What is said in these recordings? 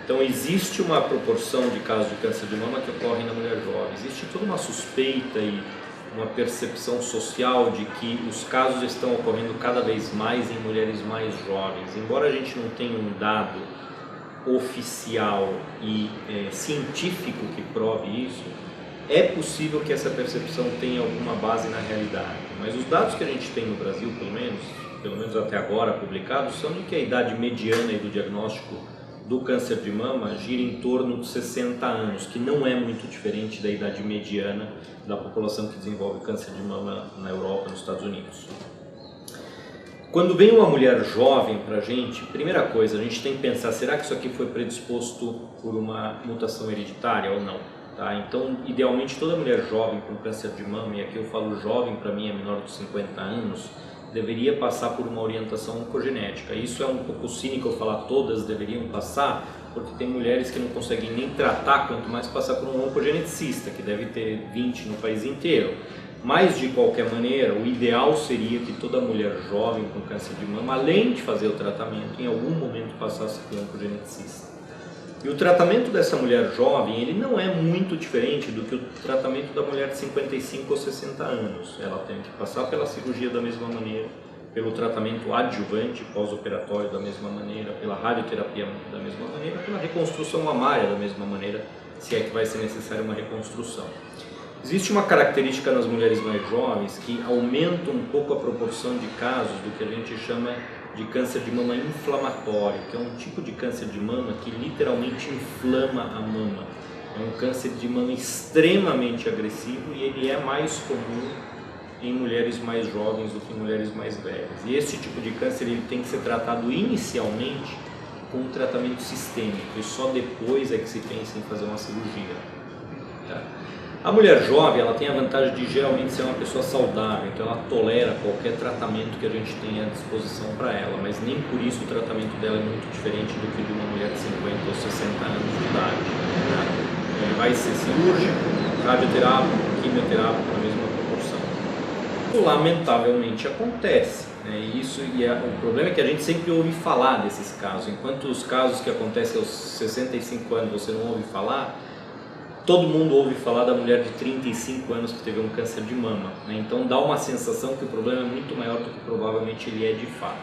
Então existe uma proporção de casos de câncer de mama que ocorrem na mulher jovem. Existe toda uma suspeita e uma percepção social de que os casos estão ocorrendo cada vez mais em mulheres mais jovens. Embora a gente não tenha um dado oficial e científico que prove isso, é possível que essa percepção tenha alguma base na realidade. Mas os dados que a gente tem no Brasil, pelo menos até agora publicados, são de que a idade mediana do diagnóstico do câncer de mama gira em torno de 60 anos, que não é muito diferente da idade mediana da população que desenvolve câncer de mama na Europa e nos Estados Unidos. Quando vem uma mulher jovem para a gente, primeira coisa, a gente tem que pensar, será que isso aqui foi predisposto por uma mutação hereditária ou não? Tá? Então, idealmente, toda mulher jovem com câncer de mama, e aqui eu falo jovem, para mim é menor de 50 anos, deveria passar por uma orientação oncogenética. Isso é um pouco cínico eu falar todas deveriam passar, porque tem mulheres que não conseguem nem tratar, quanto mais passar por um oncogeneticista, que deve ter 20 no país inteiro. Mas, de qualquer maneira, o ideal seria que toda mulher jovem com câncer de mama, além de fazer o tratamento, em algum momento passasse por um oncogeneticista. E o tratamento dessa mulher jovem, ele não é muito diferente do que o tratamento da mulher de 55 ou 60 anos. Ela tem que passar pela cirurgia da mesma maneira, pelo tratamento adjuvante pós-operatório da mesma maneira, pela radioterapia da mesma maneira, pela reconstrução mamária da mesma maneira, se é que vai ser necessária uma reconstrução. Existe uma característica nas mulheres mais jovens que aumenta um pouco a proporção de casos do que a gente chama de câncer de mama inflamatório, que é um tipo de câncer de mama que literalmente inflama a mama. É um câncer de mama extremamente agressivo e ele é mais comum em mulheres mais jovens do que em mulheres mais velhas. E esse tipo de câncer ele tem que ser tratado inicialmente com um tratamento sistêmico e só depois é que se pensa em fazer uma cirurgia. Tá? A mulher jovem ela tem a vantagem de geralmente ser uma pessoa saudável, então ela tolera qualquer tratamento que a gente tenha à disposição para ela, mas nem por isso o tratamento dela é muito diferente do que de uma mulher de 50 ou 60 anos de idade. Né? Ele vai ser cirúrgico, radioterápico, quimioterápico na mesma proporção. Isso lamentavelmente acontece, né? O problema é que a gente sempre ouve falar desses casos, enquanto os casos que acontecem aos 65 anos você não ouve falar, todo mundo ouve falar da mulher de 35 anos que teve um câncer de mama, né? Então dá uma sensação que o problema é muito maior do que provavelmente ele é de fato.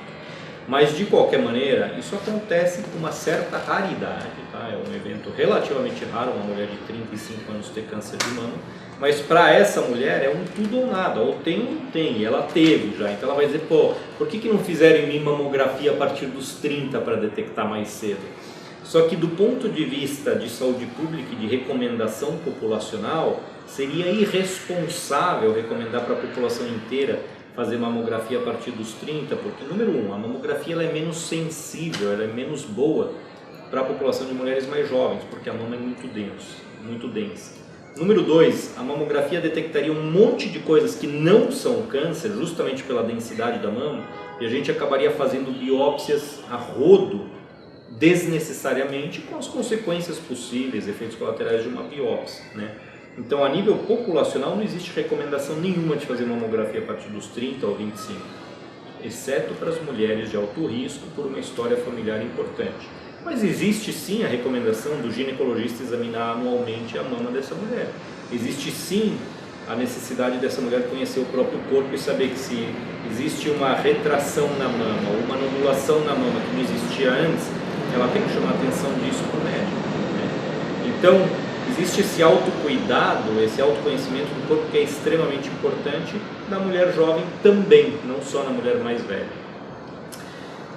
Mas de qualquer maneira, isso acontece com uma certa raridade, tá? É um evento relativamente raro uma mulher de 35 anos ter câncer de mama, mas para essa mulher é um tudo ou nada, ou tem ou não tem, e ela teve já, então ela vai dizer, pô, por que não fizeram em mim mamografia a partir dos 30 para detectar mais cedo? Só que do ponto de vista de saúde pública e de recomendação populacional, seria irresponsável recomendar para a população inteira fazer mamografia a partir dos 30, porque, número 1, a mamografia ela é menos sensível, ela é menos boa para a população de mulheres mais jovens, porque a mama é muito densa. Número 2, a mamografia detectaria um monte de coisas que não são câncer, justamente pela densidade da mama, e a gente acabaria fazendo biópsias a rodo, desnecessariamente, com as consequências possíveis, efeitos colaterais de uma biópsia, né? Então, a nível populacional, não existe recomendação nenhuma de fazer mamografia a partir dos 30 ou 25, exceto para as mulheres de alto risco por uma história familiar importante. Mas existe sim a recomendação do ginecologista examinar anualmente a mama dessa mulher. Existe sim a necessidade dessa mulher conhecer o próprio corpo e saber que se existe uma retração na mama ou uma nodulação na mama que não existia antes, ela tem que chamar a atenção disso para o médico, né? Então, existe esse autocuidado, esse autoconhecimento do corpo que é extremamente importante na mulher jovem também, não só na mulher mais velha.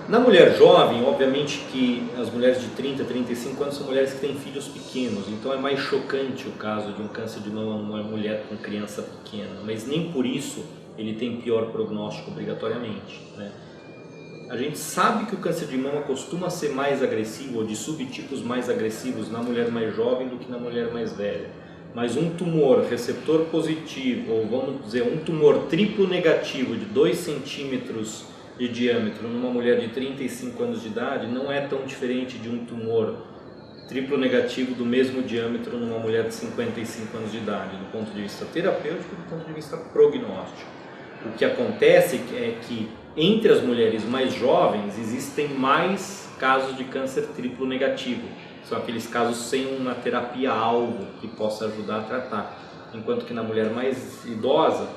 Na mulher jovem, obviamente que as mulheres de 30, 35 anos são mulheres que têm filhos pequenos, então é mais chocante o caso de um câncer de mama numa mulher com criança pequena, mas nem por isso ele tem pior prognóstico obrigatoriamente, né? A gente sabe que o câncer de mama costuma ser mais agressivo ou de subtipos mais agressivos na mulher mais jovem do que na mulher mais velha. Mas um tumor receptor positivo, ou vamos dizer um tumor triplo negativo de 2 centímetros de diâmetro numa mulher de 35 anos de idade não é tão diferente de um tumor triplo negativo do mesmo diâmetro numa mulher de 55 anos de idade, do ponto de vista terapêutico e do ponto de vista prognóstico. O que acontece é que entre as mulheres mais jovens existem mais casos de câncer triplo negativo, são aqueles casos sem uma terapia-alvo que possa ajudar a tratar. Enquanto que na mulher mais idosa,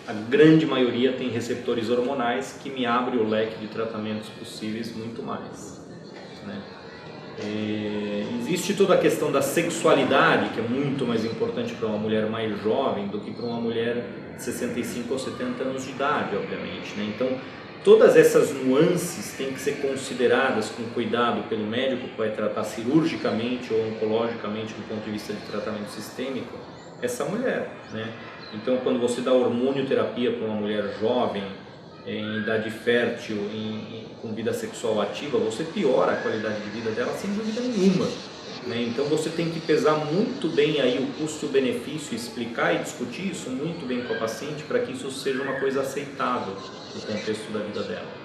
a grande maioria tem receptores hormonais que me abre o leque de tratamentos possíveis muito mais, né? Existe toda a questão da sexualidade, que é muito mais importante para uma mulher mais jovem do que para uma mulher de 65 ou 70 anos de idade, obviamente, né? Então, todas essas nuances têm que ser consideradas com cuidado pelo médico que vai tratar cirurgicamente ou oncologicamente do ponto de vista de tratamento sistêmico essa mulher, né? Então, quando você dá hormonioterapia para uma mulher jovem, em idade fértil, com vida sexual ativa, você piora a qualidade de vida dela sem dúvida nenhuma, né? Então você tem que pesar muito bem aí o custo-benefício, explicar e discutir isso muito bem com a paciente para que isso seja uma coisa aceitável no contexto da vida dela.